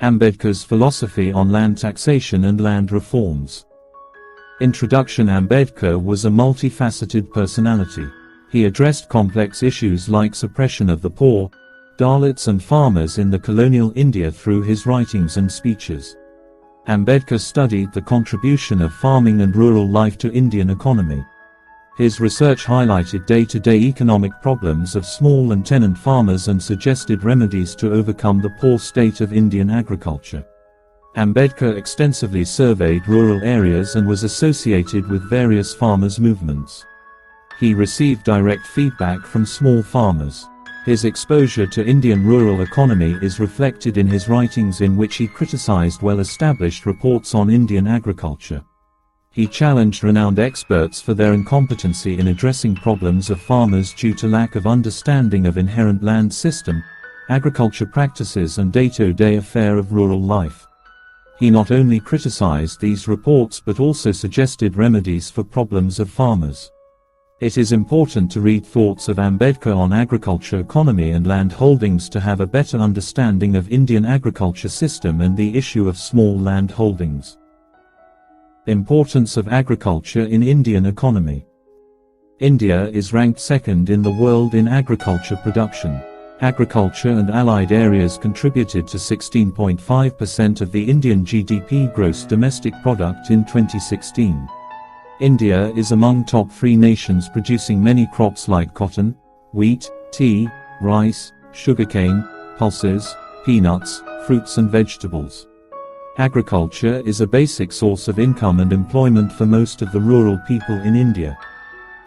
Ambedkar's philosophy on land taxation and land reforms. Introduction. Ambedkar was a multifaceted personality. He addressed complex issues like suppression of the poor, Dalits and farmers in the colonial India through his writings and speeches. Ambedkar studied the contribution of farming and rural life to Indian economy. His research highlighted day-to-day economic problems of small and tenant farmers and suggested remedies to overcome the poor state of Indian agriculture. Ambedkar extensively surveyed rural areas and was associated with various farmers' movements. He received direct feedback from small farmers. His exposure to Indian rural economy is reflected in his writings, in which he criticized well-established reports on Indian agriculture. He challenged renowned experts for their incompetency in addressing problems of farmers due to lack of understanding of inherent land system, agriculture practices and day-to-day affair of rural life. He not only criticized these reports but also suggested remedies for problems of farmers. It is important to read thoughts of Ambedkar on agriculture, economy and land holdings to have a better understanding of Indian agriculture system and the issue of small land holdings. Importance of agriculture in Indian economy. India is ranked second in the world in agriculture production. Agriculture and allied areas contributed to 16.5% of the Indian GDP gross domestic product in 2016. India is among top 3 nations producing many crops like cotton, wheat, tea, rice, sugarcane, pulses, peanuts, fruits and vegetables. Agriculture is a basic source of income and employment for most of the rural people in India.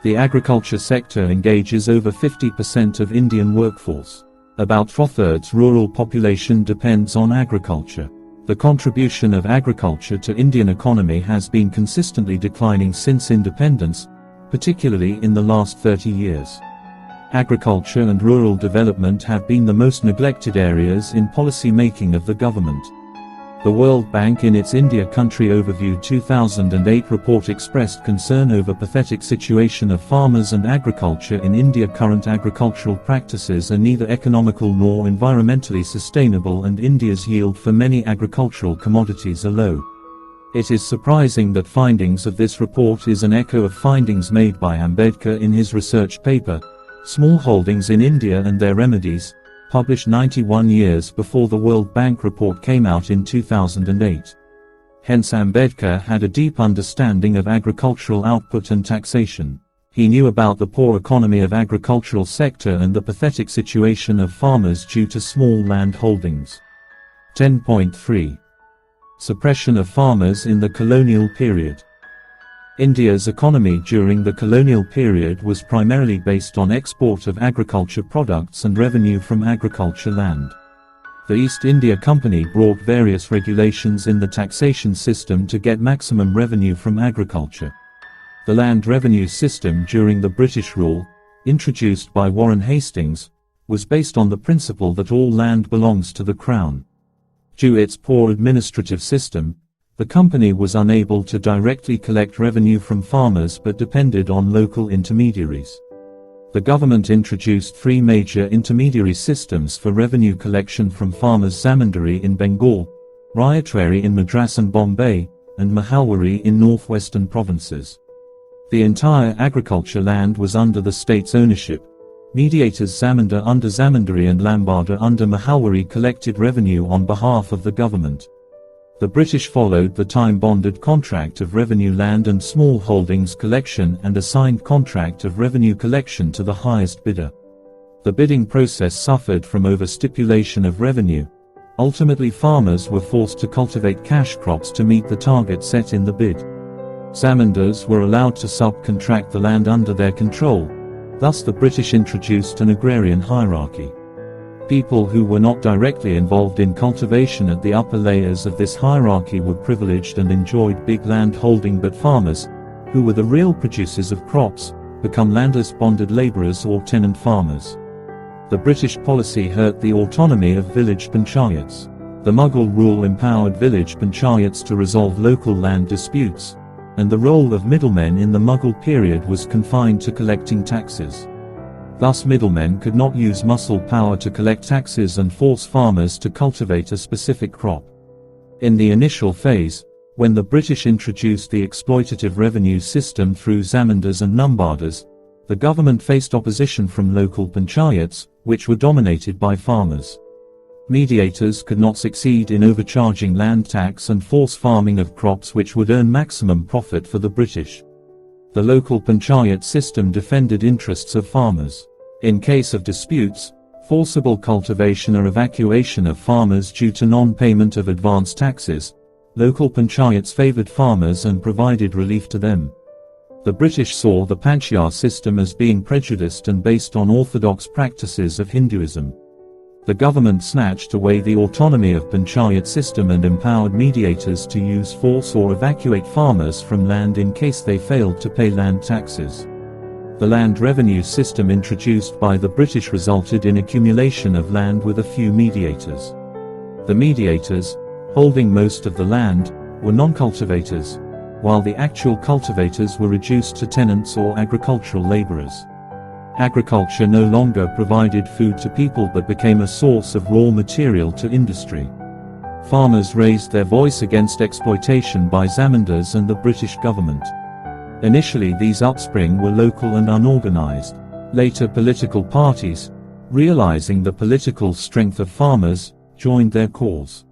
The agriculture sector engages over 50% of Indian workforce. About 2/3 rural population depends on agriculture. The contribution of agriculture to Indian economy has been consistently declining since independence, particularly in the last 30 years. Agriculture and rural development have been the most neglected areas in policy making of the government. The World Bank in its India Country Overview 2008 report expressed concern over pathetic situation of farmers and agriculture in India. Current agricultural practices are neither economical nor environmentally sustainable, and India's yield for many agricultural commodities are low. It is surprising that findings of this report is an echo of findings made by Ambedkar in his research paper, Small Holdings in India and Their Remedies, published 91 years before the World Bank report came out in 2008. Hence Ambedkar had a deep understanding of agricultural output and taxation. He knew about the poor economy of agricultural sector and the pathetic situation of farmers due to small land holdings. 10.3. Suppression of farmers in the colonial period. India's economy during the colonial period was primarily based on export of agriculture products and revenue from agriculture land. The East India Company brought various regulations in the taxation system to get maximum revenue from agriculture. The land revenue system during the British rule, introduced by Warren Hastings, was based on the principle that all land belongs to the Crown. Due to its poor administrative system, the company was unable to directly collect revenue from farmers but depended on local intermediaries. The government introduced 3 major intermediary systems for revenue collection from farmers: Zamindari in Bengal, Ryotwari in Madras and Bombay, and Mahalwari in northwestern provinces. The entire agriculture land was under the state's ownership. Mediators Zamindar under Zamindari and Lambada under Mahalwari collected revenue on behalf of the government. The British followed the time-bonded contract of revenue land and small holdings collection and assigned contract of revenue collection to the highest bidder. The bidding process suffered from overstipulation of revenue. Ultimately, farmers were forced to cultivate cash crops to meet the target set in the bid. Zamindars were allowed to subcontract the land under their control. Thus the British introduced an agrarian hierarchy. People who were not directly involved in cultivation at the upper layers of this hierarchy were privileged and enjoyed big land holding, but farmers, who were the real producers of crops, become landless bonded labourers or tenant farmers. The British policy hurt the autonomy of village panchayats. The Mughal rule empowered village panchayats to resolve local land disputes, and the role of middlemen in the Mughal period was confined to collecting taxes. Thus middlemen could not use muscle power to collect taxes and force farmers to cultivate a specific crop. In the initial phase, when the British introduced the exploitative revenue system through zamindars and nambardas, the government faced opposition from local panchayats, which were dominated by farmers. Mediators could not succeed in overcharging land tax and force farming of crops which would earn maximum profit for the British. The local panchayat system defended interests of farmers. In case of disputes, forcible cultivation or evacuation of farmers due to non-payment of advance taxes, local panchayats favoured farmers and provided relief to them. The British saw the panchayat system as being prejudiced and based on orthodox practices of Hinduism. The government snatched away the autonomy of panchayat system and empowered mediators to use force or evacuate farmers from land in case they failed to pay land taxes. The land revenue system introduced by the British resulted in accumulation of land with a few mediators. The mediators, holding most of the land, were non-cultivators, while the actual cultivators were reduced to tenants or agricultural labourers. Agriculture no longer provided food to people but became a source of raw material to industry. Farmers raised their voice against exploitation by zamindars and the British government. Initially these upspring were local and unorganized. Later political parties, realizing the political strength of farmers, joined their cause.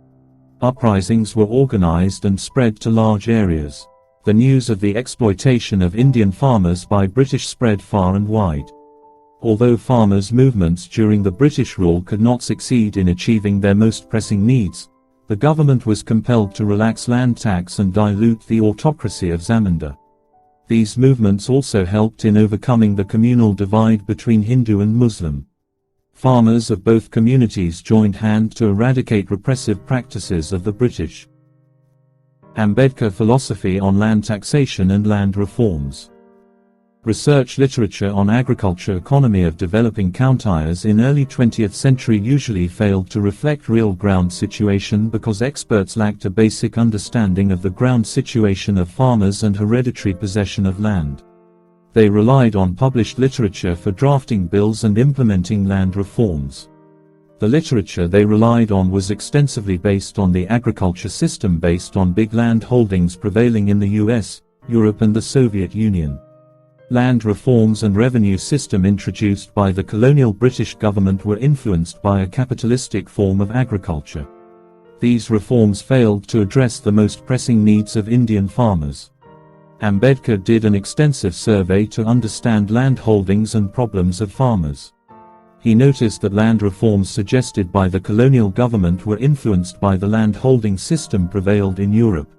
Uprisings were organized and spread to large areas. The news of the exploitation of Indian farmers by British spread far and wide. Although farmers' movements during the British rule could not succeed in achieving their most pressing needs, the government was compelled to relax land tax and dilute the autocracy of zamindar. These movements also helped in overcoming the communal divide between Hindu and Muslim. Farmers of both communities joined hand to eradicate repressive practices of the British. Ambedkar philosophy on land taxation and land reforms. Research literature on agriculture economy of developing countries in early 20th century usually failed to reflect real ground situation because experts lacked a basic understanding of the ground situation of farmers and hereditary possession of land. They relied on published literature for drafting bills and implementing land reforms. The literature they relied on was extensively based on the agriculture system based on big land holdings prevailing in the US, Europe and the Soviet Union. Land reforms and revenue system introduced by the colonial British government were influenced by a capitalistic form of agriculture. These reforms failed to address the most pressing needs of Indian farmers. Ambedkar did an extensive survey to understand land holdings and problems of farmers. He noticed that land reforms suggested by the colonial government were influenced by the land holding system prevailed in Europe.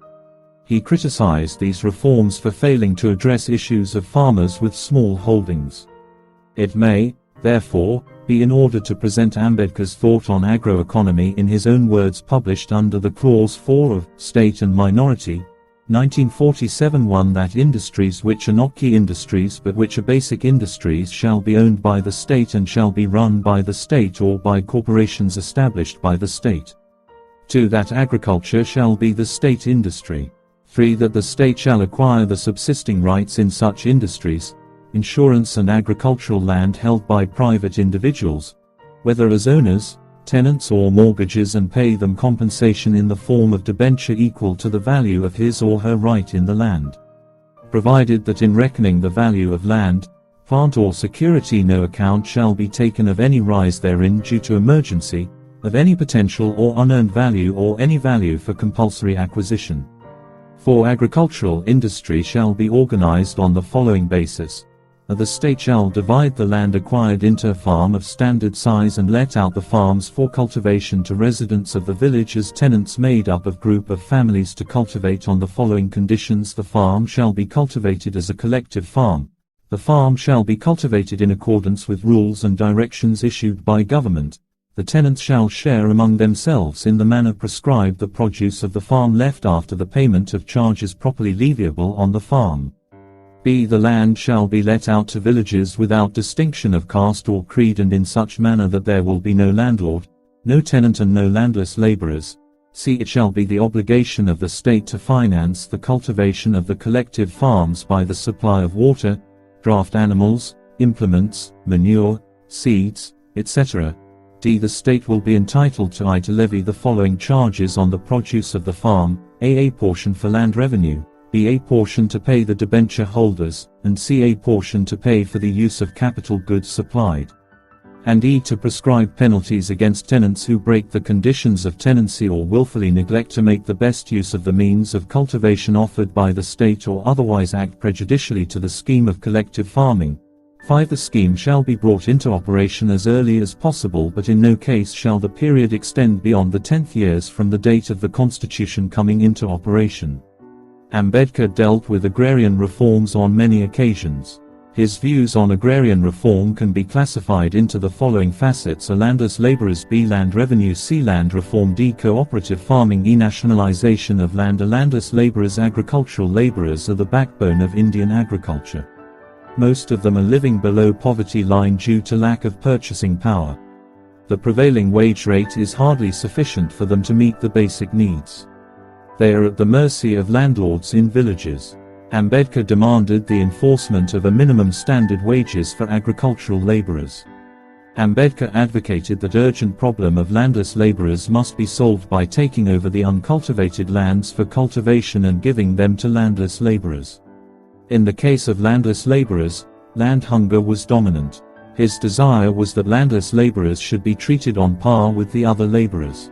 He criticized these reforms for failing to address issues of farmers with small holdings. It may, therefore, be in order to present Ambedkar's thought on agroeconomy in his own words published under the Clause 4 of State and Minority, 1947 that industries which are not key industries but which are basic industries shall be owned by the state and shall be run by the state or by corporations established by the state. 2 that agriculture shall be the state industry. 3 that the state shall acquire the subsisting rights in such industries, insurance and agricultural land held by private individuals, whether as owners, tenants or mortgages and pay them compensation in the form of debenture equal to the value of his or her right in the land. Provided that in reckoning the value of land, plant or security no account shall be taken of any rise therein due to emergency, of any potential or unearned value or any value for compulsory acquisition. 4 agricultural industry shall be organized on the following basis. The state shall divide the land acquired into a farm of standard size and let out the farms for cultivation to residents of the village as tenants made up of group of families to cultivate on the following conditions. The farm shall be cultivated as a collective farm. The farm shall be cultivated in accordance with rules and directions issued by government. The tenants shall share among themselves in the manner prescribed the produce of the farm left after the payment of charges properly leviable on the farm. B. The land shall be let out to villages without distinction of caste or creed and in such manner that there will be no landlord, no tenant and no landless laborers. C. It shall be the obligation of the state to finance the cultivation of the collective farms by the supply of water, draft animals, implements, manure, seeds, etc. d. The state will be entitled to to levy the following charges on the produce of the farm: a portion for land revenue, b. a portion to pay the debenture holders, and c. a portion to pay for the use of capital goods supplied, and e. to prescribe penalties against tenants who break the conditions of tenancy or willfully neglect to make the best use of the means of cultivation offered by the state or otherwise act prejudicially to the scheme of collective farming. 5. The scheme shall be brought into operation as early as possible, but in no case shall the period extend beyond the 10th years from the date of the Constitution coming into operation. Ambedkar dealt with agrarian reforms on many occasions. His views on agrarian reform can be classified into the following facets: a. Landless laborers, b. land revenue, c. land reform, d. cooperative farming, e. nationalization of land. A. landless laborers. Agricultural laborers are the backbone of Indian agriculture. Most of them are living below poverty line due to lack of purchasing power. The prevailing wage rate is hardly sufficient for them to meet the basic needs. They are at the mercy of landlords in villages. Ambedkar demanded the enforcement of a minimum standard wages for agricultural laborers. Ambedkar advocated that urgent problem of landless laborers must be solved by taking over the uncultivated lands for cultivation and giving them to landless laborers. In the case of landless laborers, land hunger was dominant. His desire was that landless laborers should be treated on par with the other laborers.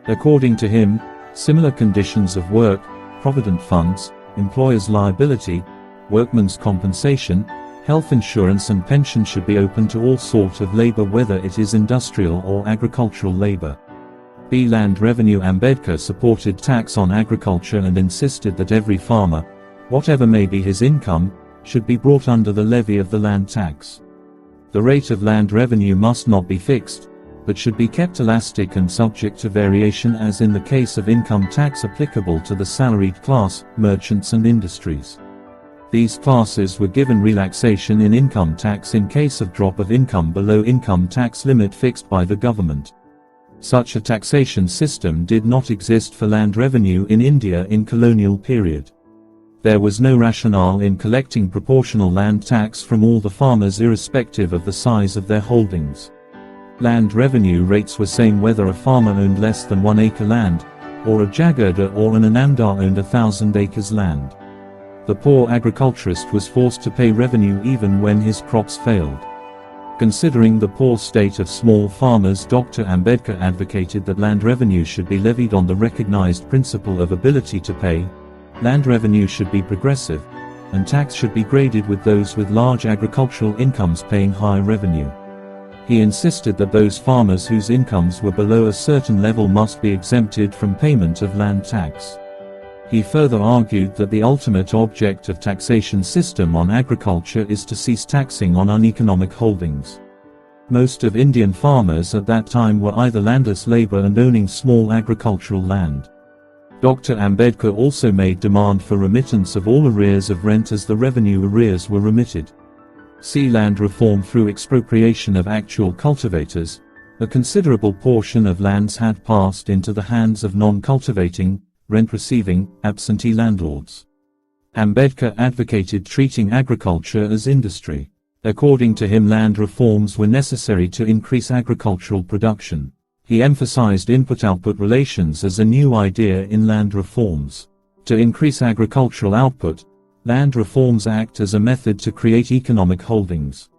According to him, similar conditions of work, provident funds, employer's liability, workman's compensation, health insurance and pension should be open to all sort of labor, whether it is industrial or agricultural labor. b. Land revenue. Ambedkar supported tax on agriculture and insisted that every farmer, whatever may be his income, should be brought under the levy of the land tax. The rate of land revenue must not be fixed, but should be kept elastic and subject to variation, as in the case of income tax applicable to the salaried class, merchants and industries. These classes were given relaxation in income tax in case of drop of income below income tax limit fixed by the government. Such a taxation system did not exist for land revenue in India in colonial period. There was no rationale in collecting proportional land tax from all the farmers irrespective of the size of their holdings. Land revenue rates were same whether a farmer owned less than 1 acre land, or a jagirdar or an inamdar owned 1,000 acres land. The poor agriculturist was forced to pay revenue even when his crops failed. Considering the poor state of small farmers, Dr. Ambedkar advocated that land revenue should be levied on the recognized principle of ability to pay. Land revenue should be progressive, and tax should be graded, with those with large agricultural incomes paying high revenue. He insisted that those farmers whose incomes were below a certain level must be exempted from payment of land tax. He further argued that the ultimate object of taxation system on agriculture is to cease taxing on uneconomic holdings. Most of Indian farmers at that time were either landless labor and owning small agricultural land. Dr. Ambedkar also made demand for remittance of all arrears of rent as the revenue arrears were remitted. C. Land reform through expropriation of actual cultivators. A considerable portion of lands had passed into the hands of non-cultivating, rent-receiving, absentee landlords. Ambedkar advocated treating agriculture as industry. According to him, land reforms were necessary to increase agricultural production. He emphasized input-output relations as a new idea in land reforms. To increase agricultural output, land reforms act as a method to create economic holdings.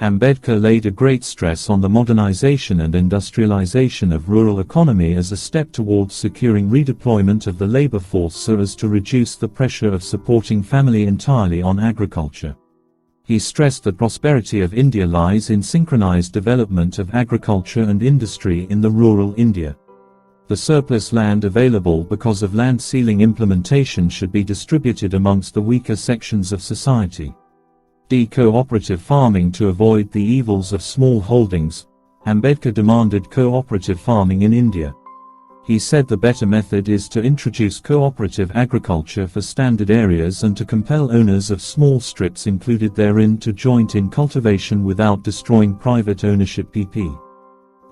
Ambedkar laid a great stress on the modernization and industrialization of rural economy as a step towards securing redeployment of the labor force so as to reduce the pressure of supporting family entirely on agriculture. He stressed that prosperity of India lies in synchronized development of agriculture and industry in the rural India. The surplus land available because of land ceiling implementation should be distributed amongst the weaker sections of society. D. Cooperative farming to avoid the evils of small holdings. Ambedkar demanded cooperative farming in India. He said the better method is to introduce cooperative agriculture for standard areas and to compel owners of small strips included therein to join in cultivation without destroying private ownership. pp.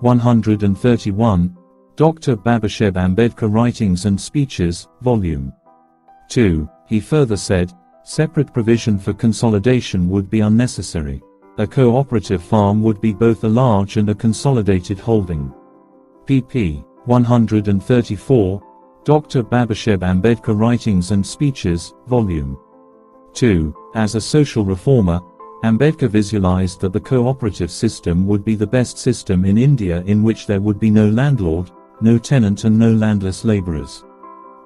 131. Dr. Babasaheb Ambedkar Writings and Speeches, Volume 2. He further said, separate provision for consolidation would be unnecessary. A cooperative farm would be both a large and a consolidated holding. pp. 134, Dr. Babasaheb Ambedkar Writings and Speeches, Volume 2. As a social reformer, Ambedkar visualized that the cooperative system would be the best system in India, in which there would be no landlord, no tenant and no landless laborers.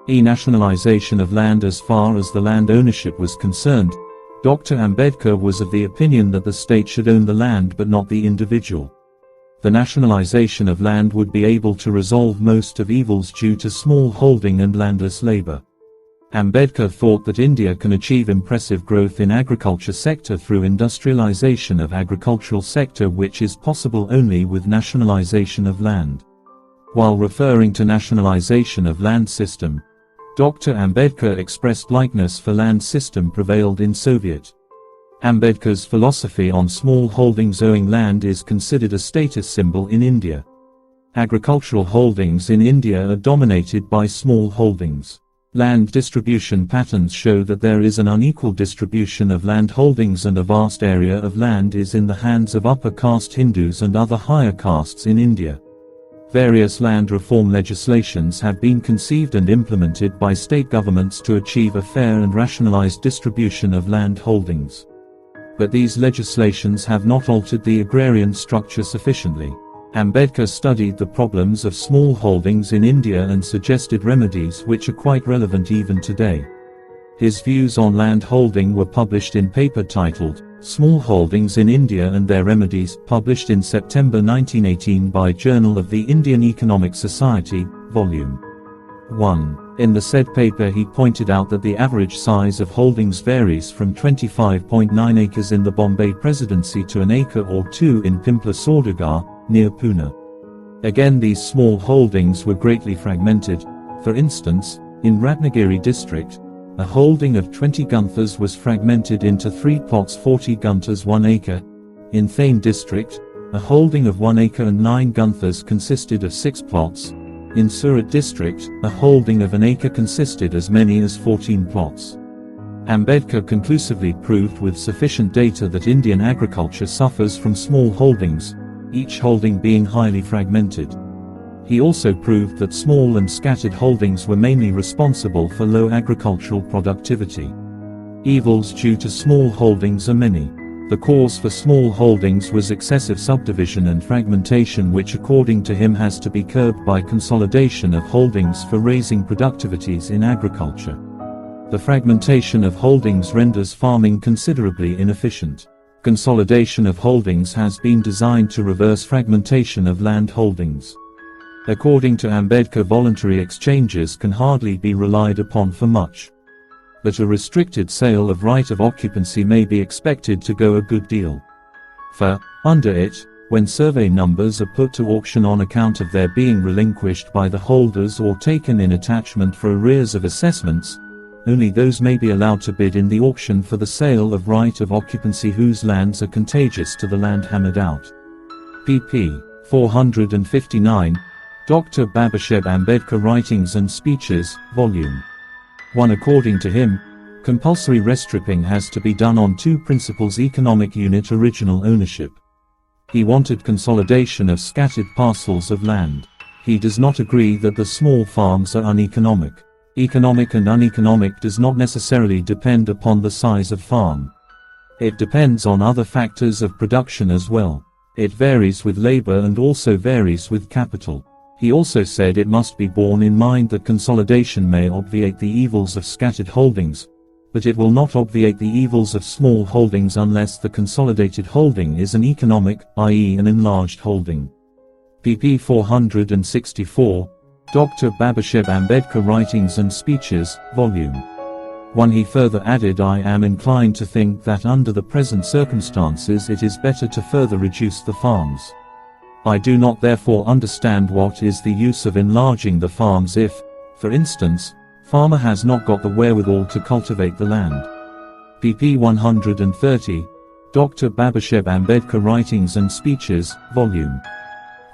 Nationalization of land. As far as the land ownership was concerned, Dr. Ambedkar was of the opinion that the state should own the land but not the individual. The nationalization of land would be able to resolve most of evils due to small holding and landless labor. Ambedkar thought that India can achieve impressive growth in agriculture sector through industrialization of agricultural sector, which is possible only with nationalization of land. While referring to nationalization of land system, Dr. Ambedkar expressed likeness for land system prevailed in Soviet. Ambedkar's philosophy on small holdings owning land is considered a status symbol in India. Agricultural holdings in India are dominated by small holdings. Land distribution patterns show that there is an unequal distribution of land holdings, and a vast area of land is in the hands of upper caste Hindus and other higher castes in India. Various land reform legislations have been conceived and implemented by state governments to achieve a fair and rationalized distribution of land holdings. But these legislations have not altered the agrarian structure sufficiently. Ambedkar studied the problems of small holdings in India and suggested remedies which are quite relevant even today. His views on land holding were published in paper titled, Small Holdings in India and Their Remedies, published in September 1918 by Journal of the Indian Economic Society, Volume 1. In the said paper he pointed out that the average size of holdings varies from 25.9 acres in the Bombay Presidency to an acre or two in Pimpla Saudagar, near Pune. Again, these small holdings were greatly fragmented. For instance, in Ratnagiri district, a holding of 20 gunthas was fragmented into 3 plots 40 gunthas 1 acre. In Thane district, a holding of 1 acre and 9 gunthas consisted of 6 plots. In Surat district, a holding of an acre consisted as many as 14 plots. Ambedkar conclusively proved with sufficient data that Indian agriculture suffers from small holdings, each holding being highly fragmented. He also proved that small and scattered holdings were mainly responsible for low agricultural productivity. Evils due to small holdings are many. The cause for small holdings was excessive subdivision and fragmentation, which according to him has to be curbed by consolidation of holdings for raising productivities in agriculture. The fragmentation of holdings renders farming considerably inefficient. Consolidation of holdings has been designed to reverse fragmentation of land holdings. According to Ambedkar, voluntary exchanges can hardly be relied upon for much. But a restricted sale of right of occupancy may be expected to go a good deal. For, under it, when survey numbers are put to auction on account of their being relinquished by the holders or taken in attachment for arrears of assessments, only those may be allowed to bid in the auction for the sale of right of occupancy whose lands are contagious to the land hammered out. pp. 459, Dr. Babasaheb Ambedkar Writings and Speeches, Volume 1. According to him, compulsory restripping has to be done on 2 principles: economic unit, original ownership. He wanted consolidation of scattered parcels of land. He does not agree that the small farms are uneconomic. Economic and uneconomic does not necessarily depend upon the size of farm. It depends on other factors of production as well. It varies with labor and also varies with capital. He also said it must be borne in mind that consolidation may obviate the evils of scattered holdings, but it will not obviate the evils of small holdings unless the consolidated holding is an economic, i.e. an enlarged holding. pp. 464, Dr. Babasaheb Ambedkar Writings and Speeches, Volume 1. He further added, I am inclined to think that under the present circumstances it is better to further reduce the farms. I do not therefore understand what is the use of enlarging the farms if, for instance, farmer has not got the wherewithal to cultivate the land. pp. 130, Dr. Babasaheb Ambedkar Writings and Speeches, Volume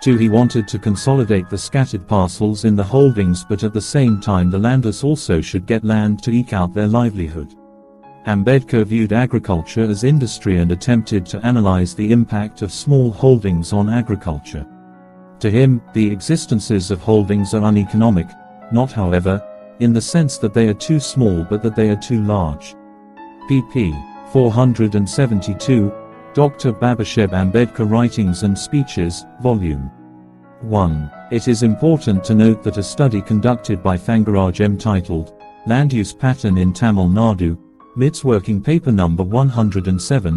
2. He wanted to consolidate the scattered parcels in the holdings, but at the same time the landless also should get land to eke out their livelihood. Ambedkar viewed agriculture as industry and attempted to analyze the impact of small holdings on agriculture. To him, the existences of holdings are uneconomic, not however, in the sense that they are too small but that they are too large. pp. 472, Dr. Babasaheb Ambedkar Writings and Speeches, Volume 1. It is important to note that a study conducted by Thangaraj M. titled, Land Use Pattern in Tamil Nadu, MITS Working Paper No. 107,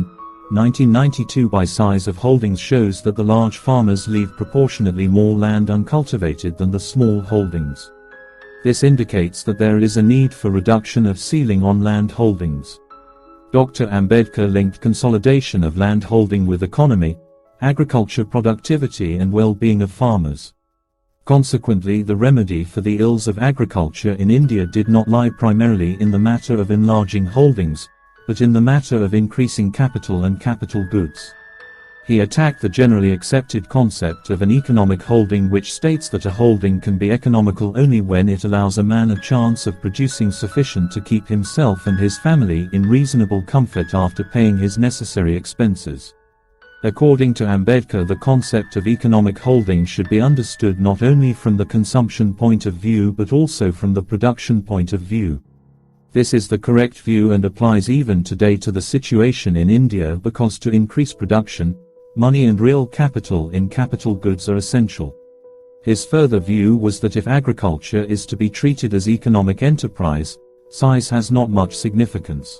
1992 by size of holdings shows that the large farmers leave proportionately more land uncultivated than the small holdings. This indicates that there is a need for reduction of ceiling on land holdings. Dr. Ambedkar linked consolidation of land holding with economy, agriculture productivity and well-being of farmers. Consequently, the remedy for the ills of agriculture in India did not lie primarily in the matter of enlarging holdings, but in the matter of increasing capital and capital goods. He attacked the generally accepted concept of an economic holding, which states that a holding can be economical only when it allows a man a chance of producing sufficient to keep himself and his family in reasonable comfort after paying his necessary expenses. According to Ambedkar, the concept of economic holding should be understood not only from the consumption point of view but also from the production point of view. This is the correct view and applies even today to the situation in India, because to increase production, money and real capital in capital goods are essential. His further view was that if agriculture is to be treated as economic enterprise, size has not much significance.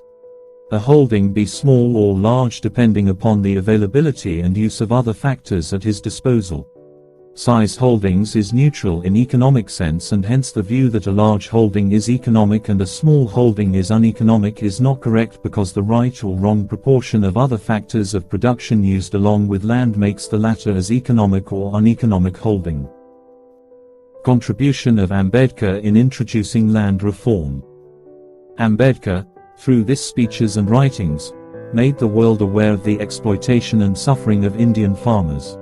A holding be small or large depending upon the availability and use of other factors at his disposal. Size holdings is neutral in economic sense, and hence the view that a large holding is economic and a small holding is uneconomic is not correct, because the right or wrong proportion of other factors of production used along with land makes the latter as economic or uneconomic holding. Contribution of Ambedkar in introducing land reform. Ambedkar, through his speeches and writings, made the world aware of the exploitation and suffering of Indian farmers.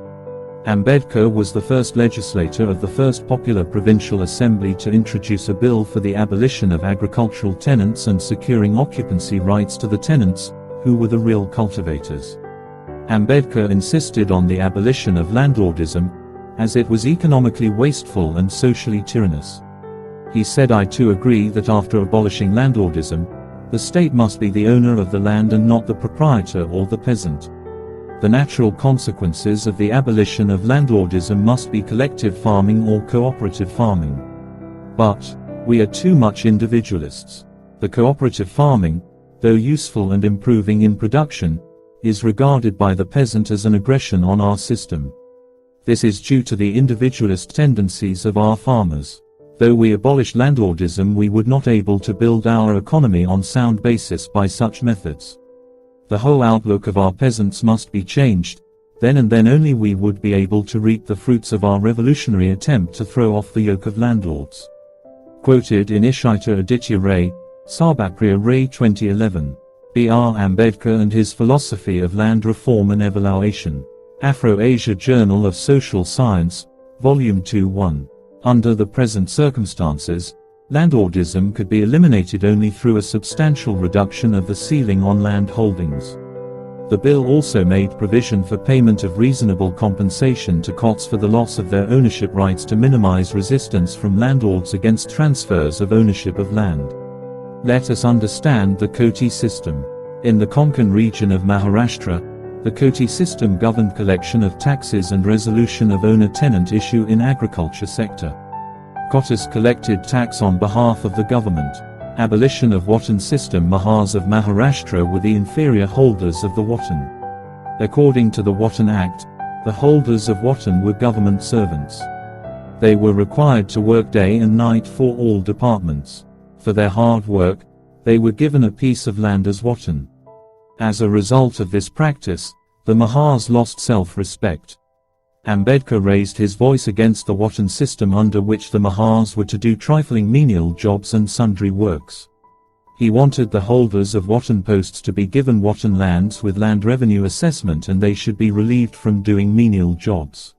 Ambedkar was the first legislator of the first popular provincial assembly to introduce a bill for the abolition of agricultural tenants and securing occupancy rights to the tenants, who were the real cultivators. Ambedkar insisted on the abolition of landlordism, as it was economically wasteful and socially tyrannous. He said, "I too agree that after abolishing landlordism, the state must be the owner of the land and not the proprietor or the peasant. The natural consequences of the abolition of landlordism must be collective farming or cooperative farming. But we are too much individualists. The cooperative farming, though useful and improving in production, is regarded by the peasant as an aggression on our system. This is due to the individualist tendencies of our farmers. Though we abolished landlordism, we would not able to build our economy on sound basis by such methods. The whole outlook of our peasants must be changed, then and then only we would be able to reap the fruits of our revolutionary attempt to throw off the yoke of landlords." Quoted in Ishita Aditya Ray, Sarbapriya Ray 2011. B.R. Ambedkar and his philosophy of land reform and evaluation. Afro-Asia Journal of Social Science, Volume 2 1. Under the present circumstances, landlordism could be eliminated only through a substantial reduction of the ceiling on land holdings. The bill also made provision for payment of reasonable compensation to cots for the loss of their ownership rights to minimize resistance from landlords against transfers of ownership of land. Let us understand the Koti system. In the Konkan region of Maharashtra, the Koti system governed collection of taxes and resolution of owner-tenant issue in agriculture sector. Kotas collected tax on behalf of the government. Abolition of Watan system. Mahars of Maharashtra were the inferior holders of the Watan. According to the Watan Act, the holders of Watan were government servants. They were required to work day and night for all departments. For their hard work, they were given a piece of land as Watan. As a result of this practice, the Mahars lost self-respect. Ambedkar raised his voice against the Watan system, under which the Mahars were to do trifling menial jobs and sundry works. He wanted the holders of Watan posts to be given Watan lands with land revenue assessment, and they should be relieved from doing menial jobs.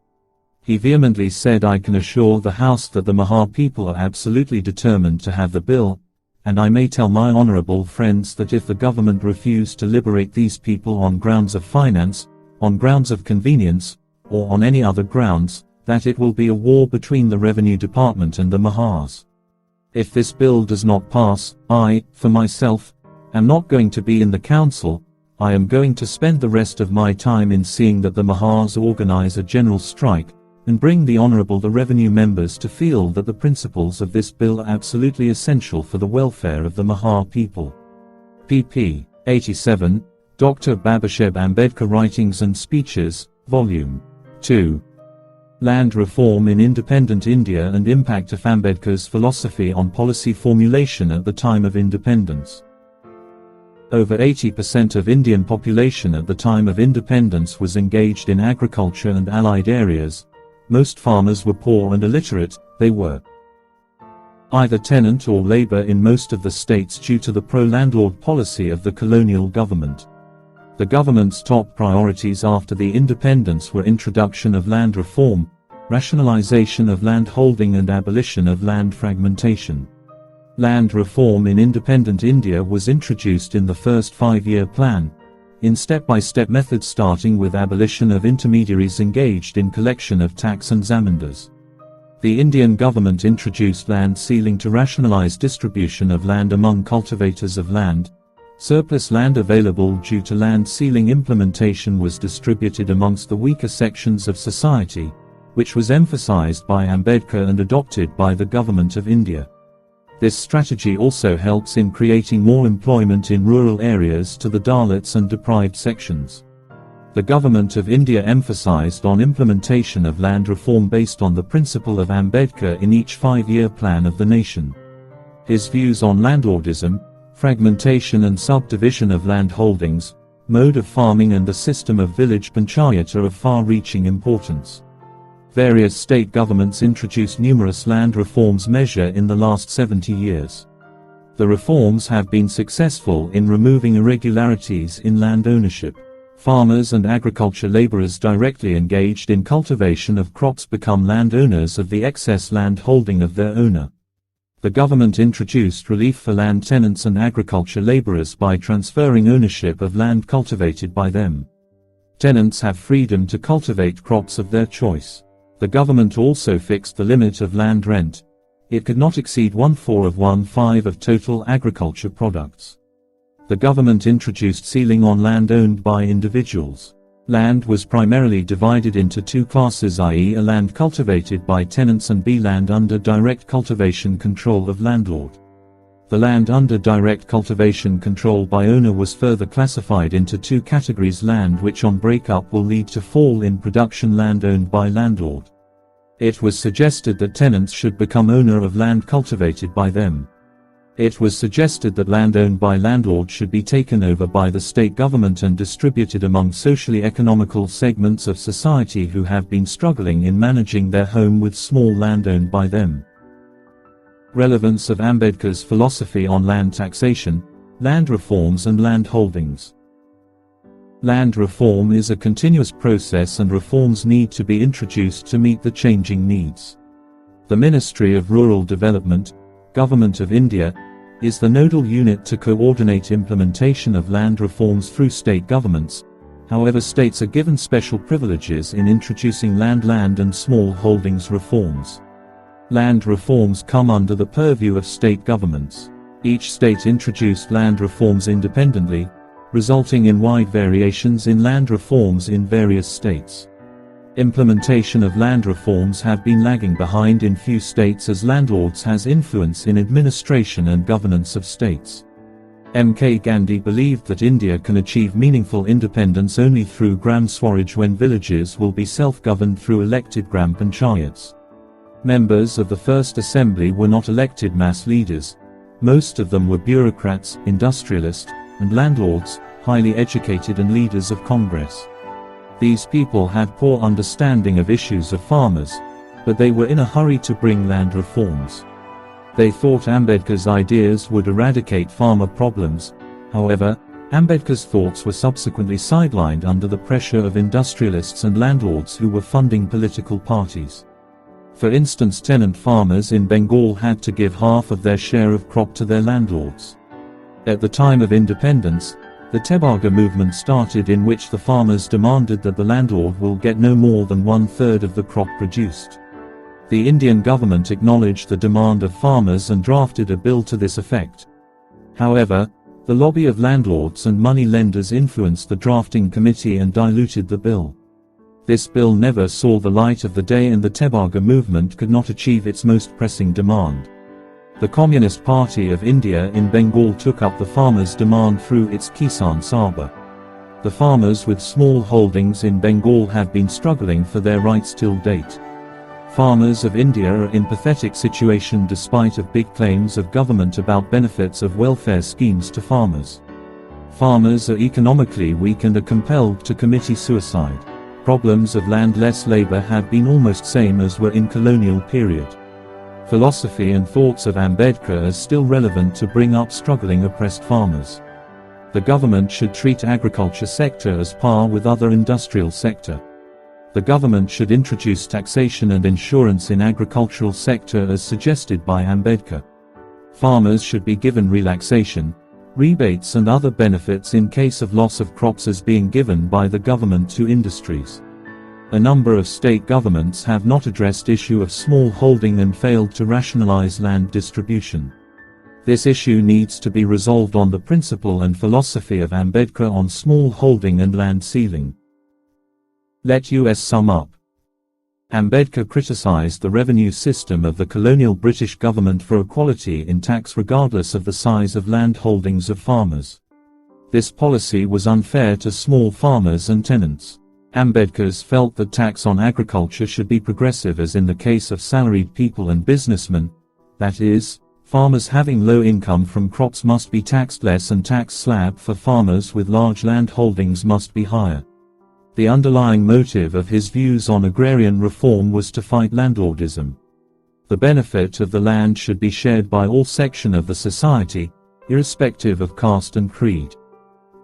He vehemently said, "I can assure the House that the Mahar people are absolutely determined to have the bill, and I may tell my honorable friends that if the government refused to liberate these people on grounds of finance, on grounds of convenience, or on any other grounds, that it will be a war between the Revenue Department and the Mahars. If this bill does not pass, I, for myself, am not going to be in the council. I am going to spend the rest of my time in seeing that the Mahars organize a general strike, and bring the revenue members to feel that the principles of this bill are absolutely essential for the welfare of the Mahar people. pp. 87, Dr. Babasaheb Ambedkar Writings and Speeches, Volume 2. Land Reform in Independent India and Impact of Ambedkar's Philosophy on Policy Formulation at the Time of Independence. Over 80% of Indian population at the time of independence was engaged in agriculture and allied areas. Most farmers were poor and illiterate. They were either tenant or labor in most of the states due to the pro-landlord policy of the colonial government. The government's top priorities after the independence were introduction of land reform, rationalization of land holding and abolition of land fragmentation. Land reform in independent India was introduced in the first 5-year plan, in step-by-step methods starting with abolition of intermediaries engaged in collection of tax and zamindars. The Indian government introduced land ceiling to rationalize distribution of land among cultivators of land. Surplus land available due to land ceiling implementation was distributed amongst the weaker sections of society, which was emphasized by Ambedkar and adopted by the Government of India. This strategy also helps in creating more employment in rural areas to the Dalits and deprived sections. The Government of India emphasized on implementation of land reform based on the principle of Ambedkar in each 5-year plan of the nation. His views on landlordism, fragmentation and subdivision of land holdings, mode of farming and the system of village panchayat are of far-reaching importance. Various state governments introduced numerous land reforms measures in the last 70 years. The reforms have been successful in removing irregularities in land ownership. Farmers and agriculture laborers directly engaged in cultivation of crops become landowners of the excess land holding of their owner. The government introduced relief for land tenants and agriculture laborers by transferring ownership of land cultivated by them. Tenants have freedom to cultivate crops of their choice. The government also fixed the limit of land rent. It could not exceed 1/4 of 1/5 of total agriculture products. The government introduced ceiling on land owned by individuals. Land was primarily divided into two classes, i.e. a land cultivated by tenants and B land under direct cultivation control of landlord. The land under direct cultivation control by owner was further classified into two categories: land which on breakup will lead to fall in production, land owned by landlord. It was suggested that tenants should become owner of land cultivated by them. It was suggested that land owned by landlord should be taken over by the state government and distributed among socially economical segments of society who have been struggling in managing their home with small land owned by them. Relevance of Ambedkar's philosophy on land taxation, land reforms and land holdings. Land reform is a continuous process and reforms need to be introduced to meet the changing needs. The Ministry of Rural Development, Government of India, is the nodal unit to coordinate implementation of land reforms through state governments. However, states are given special privileges in introducing land and small holdings reforms. Land reforms come under the purview of state governments. Each state introduced land reforms independently, resulting in wide variations in land reforms in various states. Implementation of land reforms have been lagging behind in few states as landlords has influence in administration and governance of states. M.K. Gandhi believed that India can achieve meaningful independence only through gram swaraj, when villages will be self-governed through elected gram panchayats. Members of the First Assembly were not elected mass leaders. Most of them were bureaucrats, industrialists, and landlords, highly educated and leaders of Congress. These people had poor understanding of issues of farmers, but they were in a hurry to bring land reforms. They thought Ambedkar's ideas would eradicate farmer problems. However, Ambedkar's thoughts were subsequently sidelined under the pressure of industrialists and landlords who were funding political parties. For instance, tenant farmers in Bengal had to give half of their share of crop to their landlords. At the time of independence, the Tebhaga movement started, in which the farmers demanded that the landlord will get no more than 1/3 of the crop produced. The Indian government acknowledged the demand of farmers and drafted a bill to this effect. However, the lobby of landlords and money lenders influenced the drafting committee and diluted the bill. This bill never saw the light of the day, and the Tebhaga movement could not achieve its most pressing demand. The Communist Party of India in Bengal took up the farmers' demand through its Kisan Sabha. The farmers with small holdings in Bengal have been struggling for their rights till date. Farmers of India are in pathetic situation despite of big claims of government about benefits of welfare schemes to farmers. Farmers are economically weak and are compelled to commit suicide. Problems of landless labor have been almost same as were in colonial period. Philosophy and thoughts of Ambedkar are still relevant to bring up struggling oppressed farmers. The government should treat agriculture sector as par with other industrial sector. The government should introduce taxation and insurance in agricultural sector as suggested by Ambedkar. Farmers should be given relaxation, rebates and other benefits in case of loss of crops as being given by the government to industries. A number of state governments have not addressed issue of small holding and failed to rationalize land distribution. This issue needs to be resolved on the principle and philosophy of Ambedkar on small holding and land ceiling. Let us sum up. Ambedkar criticized the revenue system of the colonial British government for equality in tax regardless of the size of land holdings of farmers. This policy was unfair to small farmers and tenants. Ambedkar felt that tax on agriculture should be progressive as in the case of salaried people and businessmen, that is, farmers having low income from crops must be taxed less and tax slab for farmers with large land holdings must be higher. The underlying motive of his views on agrarian reform was to fight landlordism. The benefit of the land should be shared by all sections of the society, irrespective of caste and creed.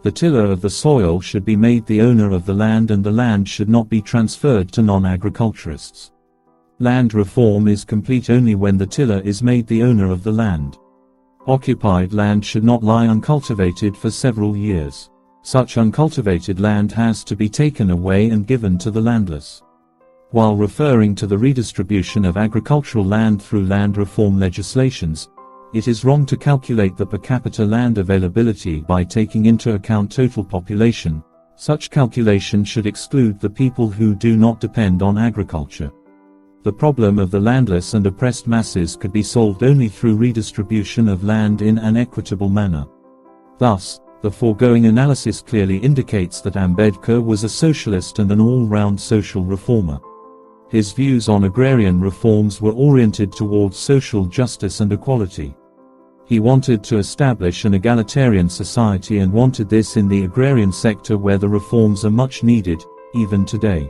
The tiller of the soil should be made the owner of the land, and the land should not be transferred to non-agriculturists. Land reform is complete only when the tiller is made the owner of the land. Occupied land should not lie uncultivated for several years. Such uncultivated land has to be taken away and given to the landless. While referring to the redistribution of agricultural land through land reform legislations, it is wrong to calculate the per capita land availability by taking into account total population. Such calculation should exclude the people who do not depend on agriculture. The problem of the landless and oppressed masses could be solved only through redistribution of land in an equitable manner. Thus, the foregoing analysis clearly indicates that Ambedkar was a socialist and an all-round social reformer. His views on agrarian reforms were oriented towards social justice and equality. He wanted to establish an egalitarian society and wanted this in the agrarian sector where the reforms are much needed, even today.